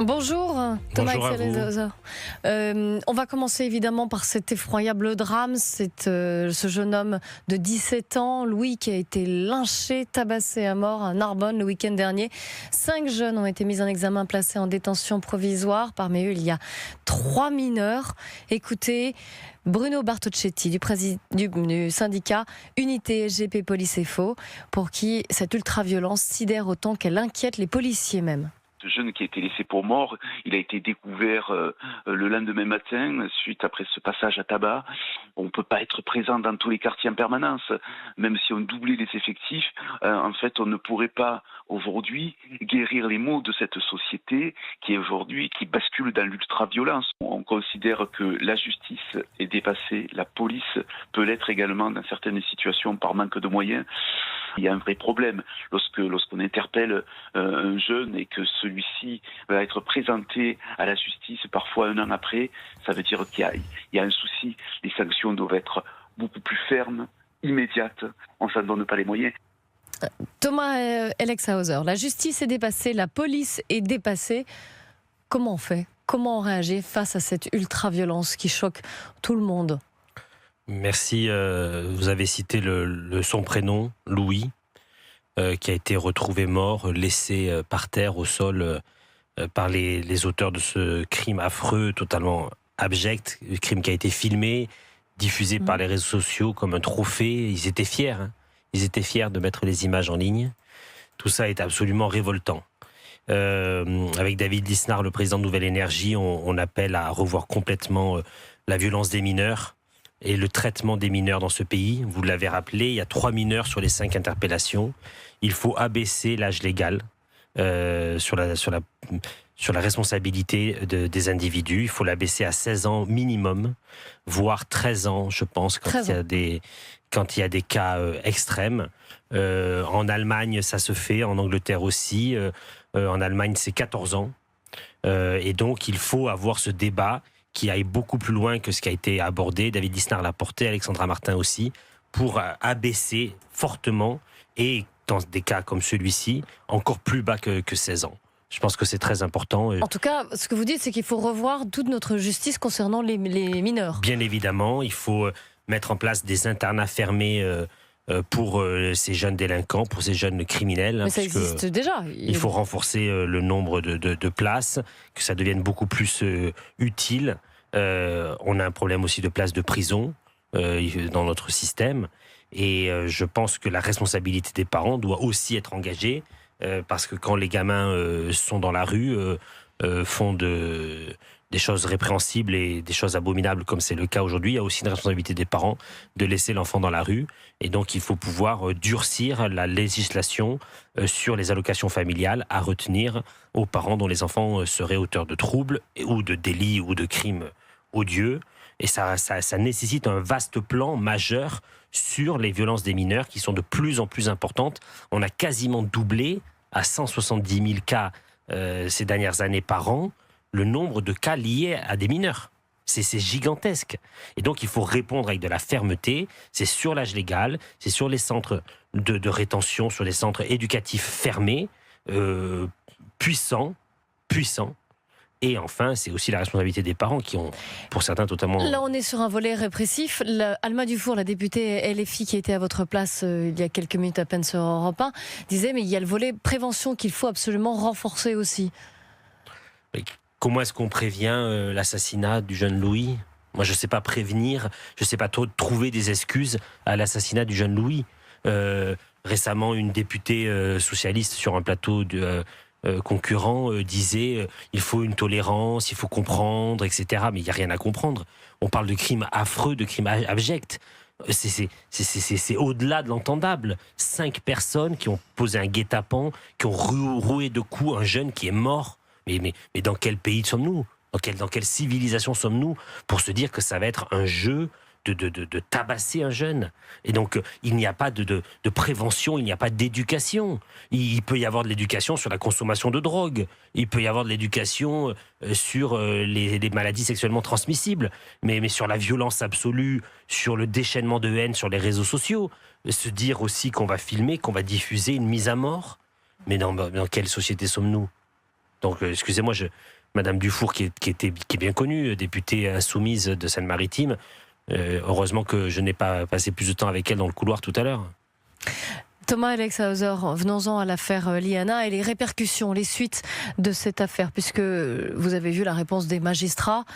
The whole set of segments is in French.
Bonjour Thomas Bonjour à vous. Excelzosa. On va commencer évidemment par cet effroyable drame. C'est ce jeune homme de 17 ans, Louis, qui a été lynché, tabassé à mort à Narbonne le week-end dernier. 5 jeunes ont été mis en examen, placés en détention provisoire. Parmi eux, il y a 3 mineurs. Écoutez, Bruno Bartocchetti du syndicat Unité SGP Police et Faux, pour qui cette ultra-violence sidère autant qu'elle inquiète les policiers même. Ce jeune qui a été laissé pour mort, il a été découvert le lendemain matin, suite après ce passage à tabac. On ne peut pas être présent dans tous les quartiers en permanence. Même si on doublait les effectifs, en fait, on ne pourrait pas aujourd'hui guérir les maux de cette société qui est aujourd'hui, qui bascule dans l'ultra-violence. On considère que la justice est dépassée, la police peut l'être également dans certaines situations par manque de moyens. Il y a un vrai problème lorsqu'on interpelle un jeune et que celui-ci va être présenté à la justice parfois un an après. Ça veut dire qu'il y a un souci. Les sanctions doivent être beaucoup plus fermes, immédiates. On ne s'en donne pas les moyens. Thomas Excelzosa, la justice est dépassée, la police est dépassée. Comment on fait ? Comment on réagit face à cette ultra-violence qui choque tout le monde ? Merci. Vous avez cité son prénom, Louis, qui a été retrouvé mort, laissé par terre au sol par les auteurs de ce crime affreux, totalement abject, crime qui a été filmé, diffusé par les réseaux sociaux comme un trophée. Ils étaient fiers, hein. Ils étaient fiers de mettre les images en ligne. Tout ça est absolument révoltant. Avec David Lisnard, le président de Nouvelle Énergie, on appelle à revoir complètement la violence des mineurs et le traitement des mineurs dans ce pays. Vous l'avez rappelé, il y a 3 mineurs sur les 5 interpellations. Il faut abaisser l'âge légal sur la responsabilité des individus. Il faut l'abaisser à 16 ans minimum, voire 13 ans, je pense, quand il y a des cas extrêmes. En Allemagne, ça se fait, en Angleterre aussi. En Allemagne, c'est 14 ans. Et donc, il faut avoir ce débat qui aille beaucoup plus loin que ce qui a été abordé. David Lisnard l'a porté, Alexandra Martin aussi, pour abaisser fortement, et dans des cas comme celui-ci, encore plus bas que 16 ans. Je pense que c'est très important. En tout cas, ce que vous dites, c'est qu'il faut revoir toute notre justice concernant les mineurs. Bien évidemment, il faut mettre en place des internats fermés pour ces jeunes délinquants, pour ces jeunes criminels. Mais ça existe déjà. Il faut renforcer le nombre de places, que ça devienne beaucoup plus utile. On a un problème aussi de places de prison dans notre système. Et je pense que la responsabilité des parents doit aussi être engagée, parce que quand les gamins sont dans la rue, font des choses répréhensibles et des choses abominables comme c'est le cas aujourd'hui, il y a aussi une responsabilité des parents de laisser l'enfant dans la rue. Et donc il faut pouvoir durcir la législation sur les allocations familiales à retenir aux parents dont les enfants seraient auteurs de troubles ou de délits ou de crimes odieux. Et ça nécessite un vaste plan majeur sur les violences des mineurs qui sont de plus en plus importantes. On a quasiment doublé à 170 000 cas ces dernières années par an le nombre de cas liés à des mineurs. C'est gigantesque. Et donc, il faut répondre avec de la fermeté. C'est sur l'âge légal, c'est sur les centres de rétention, sur les centres éducatifs fermés, puissants. Et enfin, c'est aussi la responsabilité des parents qui ont, pour certains, totalement... Là, on est sur un volet répressif. Alma Dufour, la députée LFI qui était à votre place il y a quelques minutes à peine sur Europe 1, disait mais il y a le volet prévention qu'il faut absolument renforcer aussi. Mais comment est-ce qu'on prévient l'assassinat du jeune Louis ? Moi, je ne sais pas prévenir, je ne sais pas trouver des excuses à l'assassinat du jeune Louis. Récemment, une députée socialiste sur un plateau concurrent disait il faut une tolérance, il faut comprendre, etc. Mais il n'y a rien à comprendre. On parle de crimes affreux, de crimes abjects. C'est au-delà de l'entendable. 5 personnes qui ont posé un guet-apens, qui ont roué de coups un jeune qui est mort. Mais dans quel pays sommes-nous ? Dans quelle civilisation sommes-nous pour se dire que ça va être un jeu de tabasser un jeune? Et donc, il n'y a pas de prévention, il n'y a pas d'éducation. Il peut y avoir de l'éducation sur la consommation de drogue. Il peut y avoir de l'éducation sur les maladies sexuellement transmissibles. Mais sur la violence absolue, sur le déchaînement de haine sur les réseaux sociaux, se dire aussi qu'on va filmer, qu'on va diffuser une mise à mort. Mais dans quelle société sommes-nous ? Donc, excusez-moi, Madame Dufour, qui est bien connue, députée insoumise de Seine-Maritime, heureusement que je n'ai pas passé plus de temps avec elle dans le couloir tout à l'heure. Thomas Alexhauser, venons-en à l'affaire Liana et les répercussions, les suites de cette affaire, puisque vous avez vu la réponse des magistrats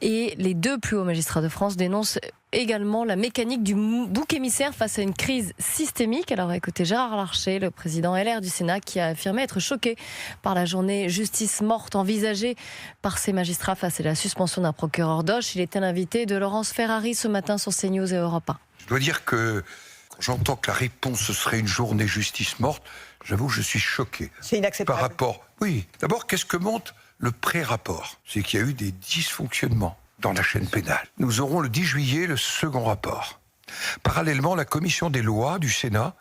et les 2 plus hauts magistrats de France dénoncent également la mécanique du bouc émissaire face à une crise systémique. Alors écoutez Gérard Larcher, le président LR du Sénat, qui a affirmé être choqué par la journée justice morte envisagée par ces magistrats face à la suspension d'un procureur d'Auch. Il était l'invité de Laurence Ferrari ce matin sur CNews et Europe 1. Je dois dire que quand j'entends que la réponse ce serait une journée justice morte, j'avoue que je suis choqué. C'est inacceptable. Par rapport, oui. D'abord, qu'est-ce que montre le pré-rapport? C'est qu'il y a eu des dysfonctionnements dans la chaîne pénale. Nous aurons le 10 juillet le second rapport. Parallèlement, la commission des lois du Sénat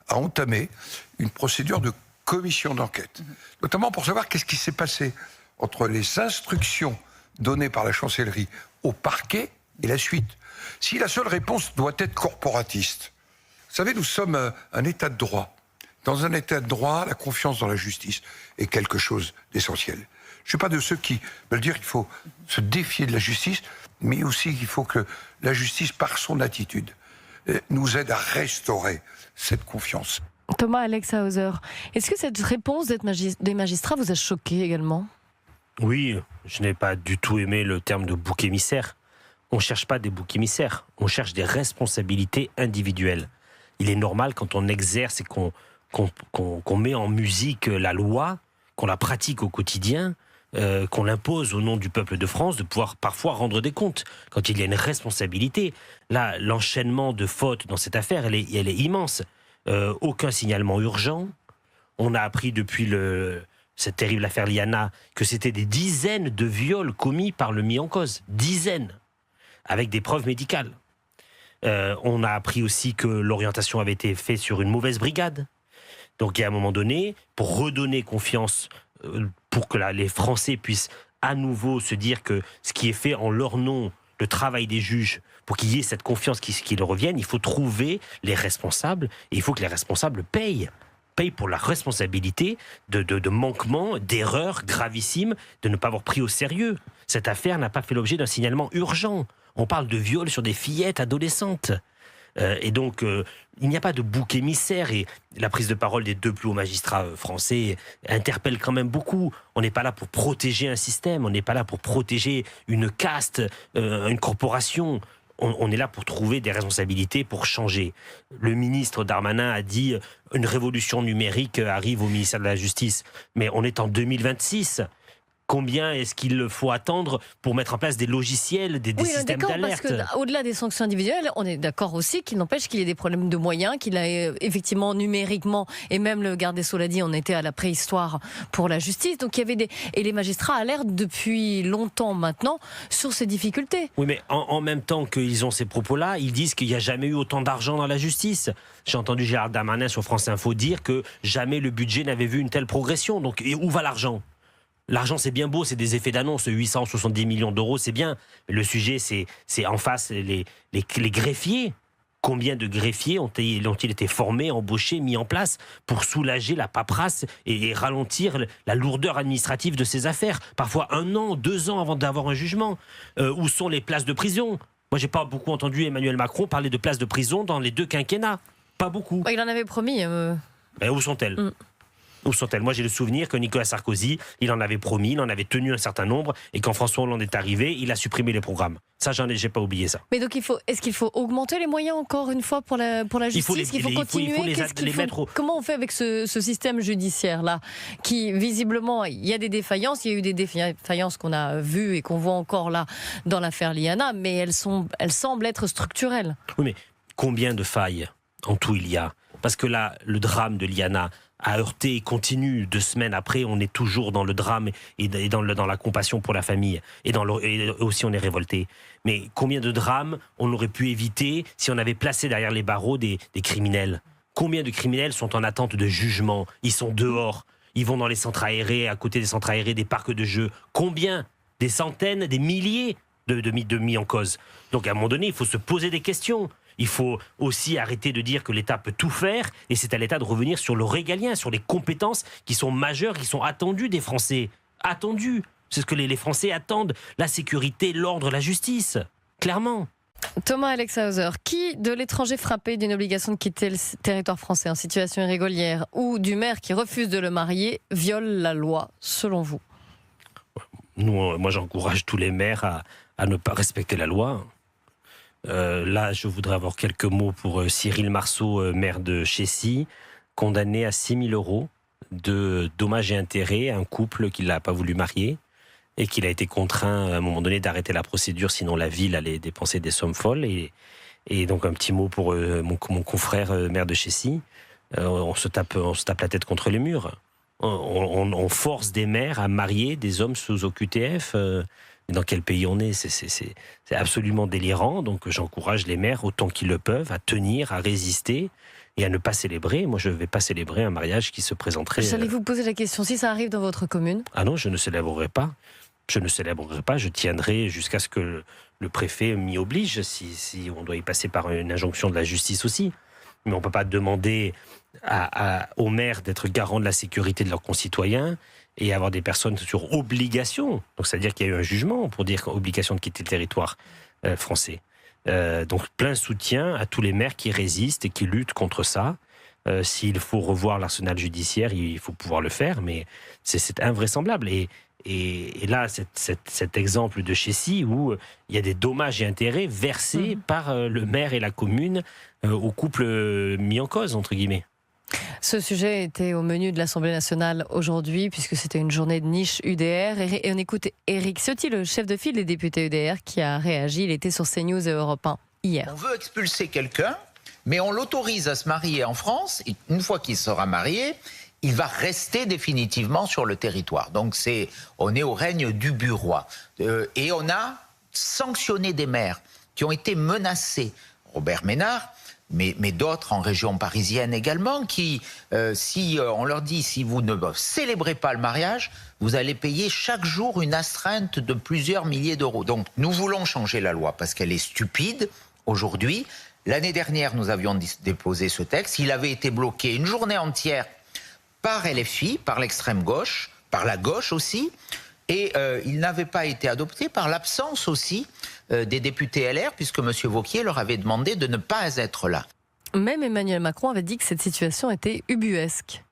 a entamé une procédure de commission d'enquête, notamment pour savoir qu'est-ce qui s'est passé entre les instructions données par la chancellerie au parquet et la suite. Si la seule réponse doit être corporatiste, vous savez, nous sommes un État de droit. Dans un État de droit, la confiance dans la justice est quelque chose d'essentiel. Je ne suis pas de ceux qui veulent dire qu'il faut se défier de la justice, mais aussi qu'il faut que la justice, par son attitude, nous aide à restaurer cette confiance. Thomas Alexhauser, est-ce que cette réponse des magistrats vous a choqué également? Oui, je n'ai pas du tout aimé le terme de bouc émissaire. On ne cherche pas des boucs émissaires, on cherche des responsabilités individuelles. Il est normal quand on exerce et qu'on met en musique la loi, qu'on la pratique au quotidien, qu'on l'impose au nom du peuple de France, de pouvoir parfois rendre des comptes quand il y a une responsabilité. Là, l'enchaînement de fautes dans cette affaire, elle est immense. Aucun signalement urgent. On a appris depuis cette terrible affaire Liana que c'était des dizaines de viols commis par le mis en cause. Dizaines, avec des preuves médicales. On a appris aussi que l'orientation avait été faite sur une mauvaise brigade. Donc, il y a un moment donné, pour redonner confiance, pour que les Français puissent à nouveau se dire que ce qui est fait en leur nom, le travail des juges, pour qu'il y ait cette confiance qui leur revienne, il faut trouver les responsables et il faut que les responsables payent pour la responsabilité de manquements, d'erreurs gravissimes, de ne pas avoir pris au sérieux. Cette affaire n'a pas fait l'objet d'un signalement urgent. On parle de viol sur des fillettes adolescentes. Et donc, il n'y a pas de bouc émissaire. Et la prise de parole des 2 plus hauts magistrats français interpelle quand même beaucoup. On n'est pas là pour protéger un système, on n'est pas là pour protéger une caste, une corporation. On est là pour trouver des responsabilités, pour changer. Le ministre Darmanin a dit une révolution numérique arrive au ministère de la Justice. Mais on est en 2026. Combien est-ce qu'il faut attendre pour mettre en place des logiciels, des systèmes d'alerte? Parce qu'au-delà des sanctions individuelles, on est d'accord aussi qu'il n'empêche qu'il y ait des problèmes de moyens, qu'il a effectivement numériquement, et même le garde des Sceaux l'a dit, on était à la préhistoire pour la justice. Donc il y avait et les magistrats alertent depuis longtemps maintenant sur ces difficultés. Oui, mais en même temps qu'ils ont ces propos-là, ils disent qu'il n'y a jamais eu autant d'argent dans la justice. J'ai entendu Gérald Darmanin sur France Info dire que jamais le budget n'avait vu une telle progression. Donc où va l'argent ? L'argent, c'est bien beau, c'est des effets d'annonce, 870 millions d'euros, c'est bien. Le sujet, c'est en face les greffiers. Combien de greffiers ont-ils été formés, embauchés, mis en place pour soulager la paperasse et ralentir la lourdeur administrative de ces affaires? Parfois 1 an, 2 ans avant d'avoir un jugement. Où sont les places de prison? Moi, j'ai pas beaucoup entendu Emmanuel Macron parler de places de prison dans les 2 quinquennats. Pas beaucoup. Il en avait promis. Mais où sont-elles? Où sont-elles? Moi, j'ai le souvenir que Nicolas Sarkozy, il en avait promis, il en avait tenu un certain nombre, et quand François Hollande est arrivé, il a supprimé les programmes. Ça, j'ai pas oublié ça. Mais donc, est-ce qu'il faut augmenter les moyens encore une fois pour la justice? Il faut continuer. Comment on fait avec ce système judiciaire-là, qui visiblement, il y a des défaillances, il y a eu des défaillances qu'on a vues et qu'on voit encore là dans l'affaire Liana, mais elles semblent être structurelles. Oui, mais combien de failles en tout il y a? Parce que là, le drame de Liana a heurté et continue 2 semaines après, on est toujours dans le drame et dans la compassion pour la famille. Et aussi on est révolté. Mais combien de drames on aurait pu éviter si on avait placé derrière les barreaux des criminels? Combien de criminels sont en attente de jugement? Ils sont dehors, ils vont dans les centres aérés, à côté des centres aérés, des parcs de jeux. Combien? Des centaines, des milliers de mis en cause. Donc à un moment donné, il faut se poser des questions. Il faut aussi arrêter de dire que l'État peut tout faire, et c'est à l'État de revenir sur le régalien, sur les compétences qui sont majeures, qui sont attendues des Français. attendu. C'est ce que les Français attendent. La sécurité, l'ordre, la justice. Clairement. Thomas Alexhauser, qui de l'étranger frappé d'une obligation de quitter le territoire français en situation irrégulière ou du maire qui refuse de le marier viole la loi, selon vous? Moi, j'encourage tous les maires à ne pas respecter la loi. Là, je voudrais avoir quelques mots pour Cyril Marceau, maire de Chécy, condamné à 6 000 € de dommages et intérêts à un couple qui ne l'a pas voulu marier et qu'il a été contraint à un moment donné d'arrêter la procédure, sinon la ville allait dépenser des sommes folles. Et donc un petit mot pour mon confrère maire de Chécy. On se tape la tête contre les murs. On force des maires à marier des hommes sous OQTF. Dans quel pays on est? C'est absolument délirant. Donc j'encourage les maires autant qu'ils le peuvent à tenir, à résister et à ne pas célébrer. Moi, je ne vais pas célébrer un mariage qui se présenterait... J'allais vous poser la question, si ça arrive dans votre commune? Ah non, je ne célébrerai pas. Je ne célébrerai pas, je tiendrai jusqu'à ce que le préfet m'y oblige, si on doit y passer par une injonction de la justice aussi. Mais on ne peut pas demander aux maires d'être garants de la sécurité de leurs concitoyens et avoir des personnes sur obligation. Donc, c'est-à-dire qu'il y a eu un jugement pour dire obligation de quitter le territoire français. Donc, plein soutien à tous les maires qui résistent et qui luttent contre ça. S'il faut revoir l'arsenal judiciaire, il faut pouvoir le faire, mais c'est invraisemblable. Et là, cet exemple de Chécy où il y a des dommages et intérêts versés par le maire et la commune au couple mis en cause, entre guillemets. Ce sujet était au menu de l'Assemblée nationale aujourd'hui, puisque c'était une journée de niche UDR. Et on écoute Éric Ciotti, le chef de file des députés UDR, qui a réagi. Il était sur CNews et Europe 1 hier. On veut expulser quelqu'un, mais on l'autorise à se marier en France. Et une fois qu'il sera marié, il va rester définitivement sur le territoire. Donc on est au règne du bureau. Et on a sanctionné des maires qui ont été menacés. Robert Ménard, mais d'autres en région parisienne également, qui, si on leur dit, si vous ne célébrez pas le mariage, vous allez payer chaque jour une astreinte de plusieurs milliers d'euros. Donc nous voulons changer la loi parce qu'elle est stupide aujourd'hui. L'année dernière, nous avions déposé ce texte. Il avait été bloqué une journée entière par LFI, par l'extrême gauche, par la gauche aussi, et il n'avait pas été adopté par l'absence aussi des députés LR, puisque M. Wauquiez leur avait demandé de ne pas être là. Même Emmanuel Macron avait dit que cette situation était ubuesque.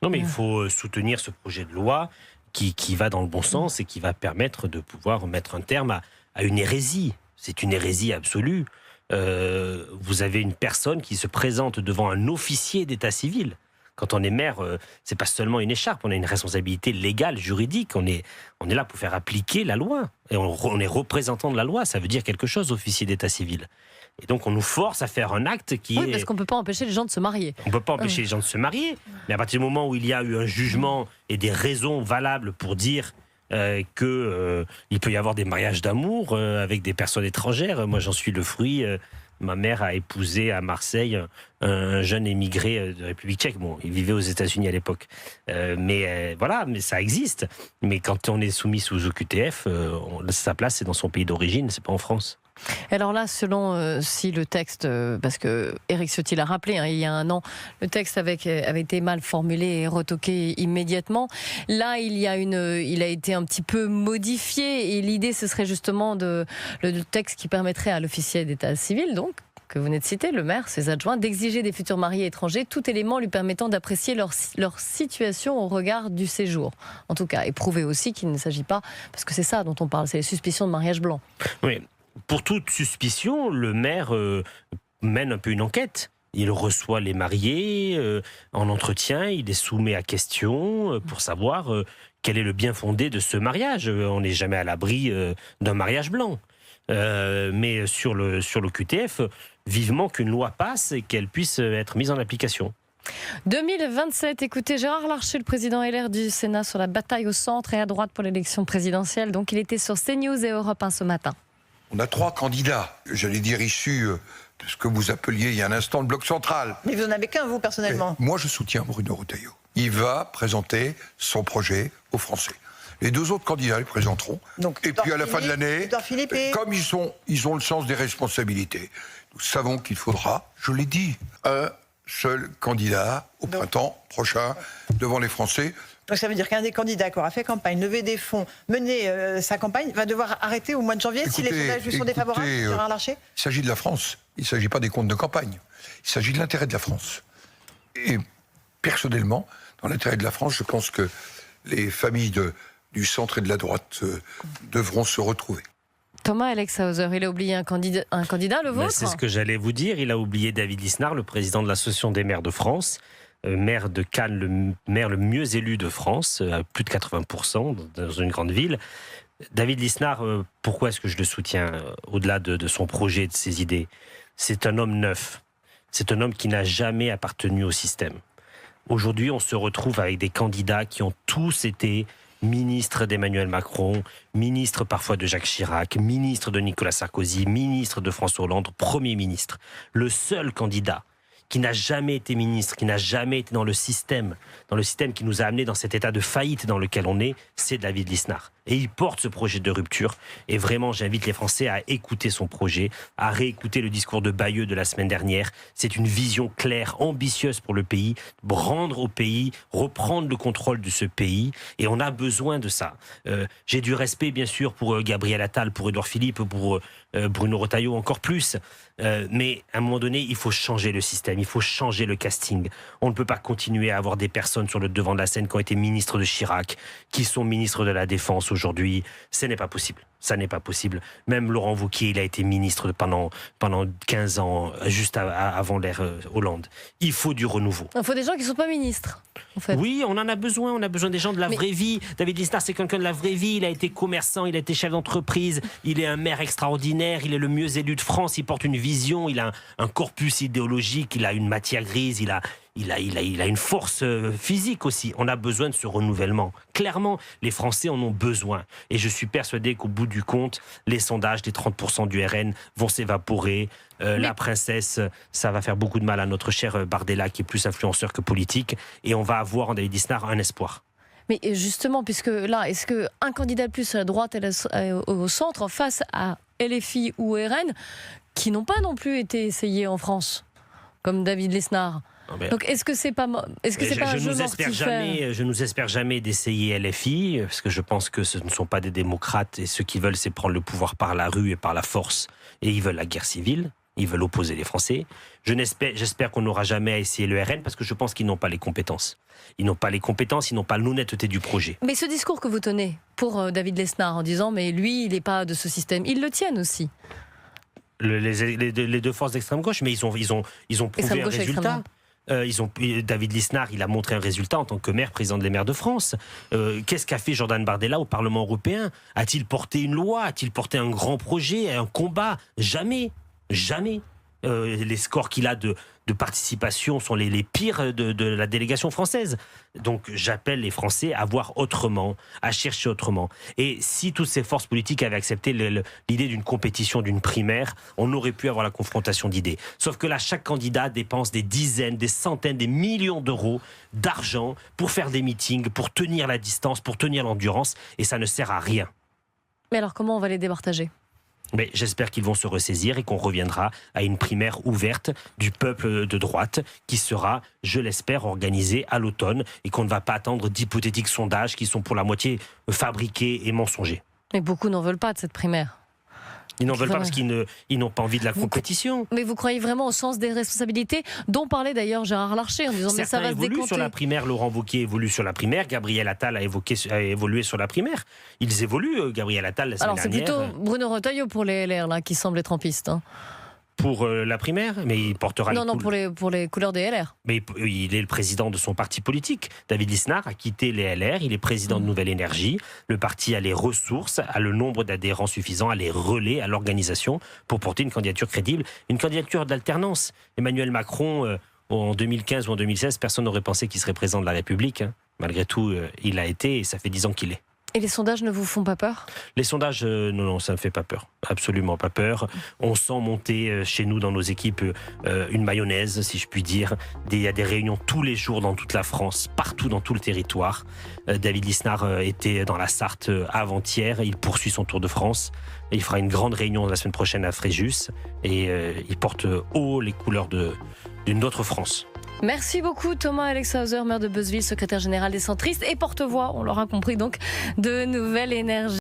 Non, mais il faut soutenir ce projet de loi qui va dans le bon sens et qui va permettre de pouvoir mettre un terme à une hérésie. C'est une hérésie absolue. Vous avez une personne qui se présente devant un officier d'état civil. Quand on est maire, c'est pas seulement une écharpe, on a une responsabilité légale, juridique. On est là pour faire appliquer la loi. Et on est représentant de la loi, ça veut dire quelque chose, officier d'état civil. Et donc on nous force à faire un acte qui est... Oui, parce qu'on ne peut pas empêcher les gens de se marier. On ne peut pas empêcher les gens de se marier, mais à partir du moment où il y a eu un jugement et des raisons valables pour dire qu'il peut y avoir des mariages d'amour avec des personnes étrangères, moi j'en suis le fruit... Ma mère a épousé à Marseille un jeune émigré de République tchèque. Bon, il vivait aux États-Unis à l'époque. Voilà, mais ça existe. Mais quand on est soumis sous OQTF, sa place c'est dans son pays d'origine, c'est pas en France. Alors là, selon si le texte, parce que Éric Ciotti l'a rappelé, il y a un an, le texte avait été mal formulé et retoqué immédiatement. Là, il a été un petit peu modifié et l'idée, ce serait justement le texte qui permettrait à l'officier d'état civil, donc, que vous venez de citer, le maire, ses adjoints, d'exiger des futurs mariés étrangers tout élément lui permettant d'apprécier leur situation au regard du séjour. En tout cas, et prouver aussi qu'il ne s'agit pas, parce que c'est ça dont on parle, c'est les suspicions de mariage blanc. Oui. Pour toute suspicion, le maire mène un peu une enquête. Il reçoit les mariés en entretien, il les soumet à question pour savoir quel est le bien fondé de ce mariage. On n'est jamais à l'abri d'un mariage blanc. Mais sur le QTF, vivement qu'une loi passe et qu'elle puisse être mise en application. 2027, écoutez Gérard Larcher, le président LR du Sénat, sur la bataille au centre et à droite pour l'élection présidentielle. Donc il était sur CNews et Europe 1 ce matin. On a 3 candidats, j'allais dire issus de ce que vous appeliez il y a un instant le bloc central. Mais vous n'en avez qu'un, vous, personnellement. Moi, je soutiens Bruno Retailleau. Il va présenter son projet aux Français. Les 2 autres candidats les présenteront. Donc, et puis à la fin de l'année, comme ils ont le sens des responsabilités, nous savons qu'il faudra, je l'ai dit, un seul candidat au printemps prochain devant les Français. Donc ça veut dire qu'un des candidats qui aura fait campagne, levé des fonds, mené sa campagne, va devoir arrêter au mois de janvier si les sondages lui sont défavorables, Gérard Larcher. Il s'agit de la France, il ne s'agit pas des comptes de campagne. Il s'agit de l'intérêt de la France. Et personnellement, dans l'intérêt de la France, je pense que les familles du centre et de la droite devront se retrouver. Thomas Alexhauser, il a oublié un candidat, le vôtre. C'est ce que j'allais vous dire. Il a oublié David Lisnard, le président de l'Association des maires de France, maire de Cannes, le maire le mieux élu de France, à plus de 80% dans une grande ville. David Lisnard, pourquoi est-ce que je le soutiens au-delà de son projet, de ses idées? C'est un homme neuf. C'est un homme qui n'a jamais appartenu au système. Aujourd'hui, on se retrouve avec des candidats qui ont tous été ministre d'Emmanuel Macron, ministre parfois de Jacques Chirac, ministre de Nicolas Sarkozy, ministre de François Hollande, Premier ministre. Le seul candidat qui n'a jamais été ministre, qui n'a jamais été dans le système qui nous a amenés dans cet état de faillite dans lequel on est, c'est David Lisnard. Et il porte ce projet de rupture. Et vraiment, j'invite les Français à écouter son projet, à réécouter le discours de Bayeux de la semaine dernière. C'est une vision claire, ambitieuse pour le pays, rendre au pays, reprendre le contrôle de ce pays. Et on a besoin de ça. J'ai du respect, bien sûr, pour Gabriel Attal, pour Édouard Philippe, pour Bruno Retailleau, encore plus. Mais à un moment donné, il faut changer le système, il faut changer le casting. On ne peut pas continuer à avoir des personnes sur le devant de la scène qui ont été ministres de Chirac, qui sont ministres de la Défense aujourd'hui. Ce n'est pas possible. Ça n'est pas possible. Même Laurent Wauquiez, il a été ministre pendant 15 ans, juste avant l'ère Hollande. Il faut du renouveau. Il faut des gens qui ne sont pas ministres, en fait. Oui, on en a besoin. On a besoin des gens de la vraie vie. David Lisnard, c'est quelqu'un de la vraie vie. Il a été commerçant, il a été chef d'entreprise. Il est un maire extraordinaire. Il est le mieux élu de France. Il porte une vision. Il a un corpus idéologique. Il a une matière grise. Il a une force physique aussi. On a besoin de ce renouvellement. Clairement, les Français en ont besoin. Et je suis persuadé qu'au bout du compte, les sondages des 30% du RN vont s'évaporer. La princesse, ça va faire beaucoup de mal à notre cher Bardella, qui est plus influenceur que politique. Et on va avoir en David Lisnard un espoir. Mais justement, puisque là, est-ce qu'un candidat de plus à la droite et au centre, face à LFI ou RN, qui n'ont pas non plus été essayés en France, comme David Lisnard? Donc est-ce que c'est pas un jeu mortifère? Je nous espère jamais d'essayer LFI, parce que je pense que ce ne sont pas des démocrates et ce qu'ils veulent, c'est prendre le pouvoir par la rue et par la force, et ils veulent la guerre civile. Ils veulent opposer les Français. J'espère qu'on n'aura jamais à essayer le RN, parce que je pense qu'ils n'ont pas les compétences. Ils n'ont pas les compétences, ils n'ont pas l'honnêteté du projet. Mais ce discours que vous tenez pour David Lisnard en disant mais lui, il n'est pas de ce système, ils le tiennent aussi. Les deux forces d'extrême gauche, mais ils ont prouvé un résultat. David Lisnard, il a montré un résultat en tant que maire, président des maires de France. Qu'est-ce qu'a fait Jordan Bardella au Parlement européen? A-t-il porté une loi? A-t-il porté un grand projet, un combat? Jamais. Jamais. Les scores qu'il a de participation sont les pires de la délégation française. Donc j'appelle les Français à voir autrement, à chercher autrement. Et si toutes ces forces politiques avaient accepté l'idée d'une compétition, d'une primaire, on aurait pu avoir la confrontation d'idées. Sauf que là, chaque candidat dépense des dizaines, des centaines, des millions d'euros d'argent pour faire des meetings, pour tenir la distance, pour tenir l'endurance, et ça ne sert à rien. Mais alors comment on va les départager ? Mais j'espère qu'ils vont se ressaisir et qu'on reviendra à une primaire ouverte du peuple de droite qui sera, je l'espère, organisée à l'automne et qu'on ne va pas attendre d'hypothétiques sondages qui sont pour la moitié fabriqués et mensongers. Mais beaucoup n'en veulent pas de cette primaire. Ils n'en veulent pas parce qu'ils n'ont pas envie de la compétition. Mais vous croyez vraiment au sens des responsabilités, dont parlait d'ailleurs Gérard Larcher en disant certains mais ça va se décompter. Sur la primaire, Laurent Wauquiez évolue sur la primaire, Gabriel Attal a évolué sur la primaire. Ils évoluent, Gabriel Attal la semaine dernière. Alors c'est plutôt Bruno Retailleau pour les LR là, qui semble être en piste. Hein. Pour la primaire, mais il portera pour les couleurs des LR. Mais il est le président de son parti politique. David Lisnard a quitté les LR, il est président de Nouvelle Énergie. Le parti a les ressources, a le nombre d'adhérents suffisant, a les relais, a l'organisation pour porter une candidature crédible, une candidature d'alternance. Emmanuel Macron, en 2015 ou en 2016, personne n'aurait pensé qu'il serait président de la République. Hein. Malgré tout, il a été et ça fait 10 ans qu'il est. Et les sondages ne vous font pas peur ? Les sondages, non, ça ne me fait pas peur. Absolument pas peur. On sent monter chez nous, dans nos équipes, une mayonnaise, si je puis dire. Il y a des réunions tous les jours dans toute la France, partout dans tout le territoire. David Lisnard était dans la Sarthe avant-hier. Il poursuit son Tour de France. Il fera une grande réunion la semaine prochaine à Fréjus. Et il porte haut les couleurs d'une autre France. Merci beaucoup Thomas Alexhauser, maire de Beuzeville, secrétaire général des centristes et porte-voix, on l'aura compris donc, de Nouvelle Énergie.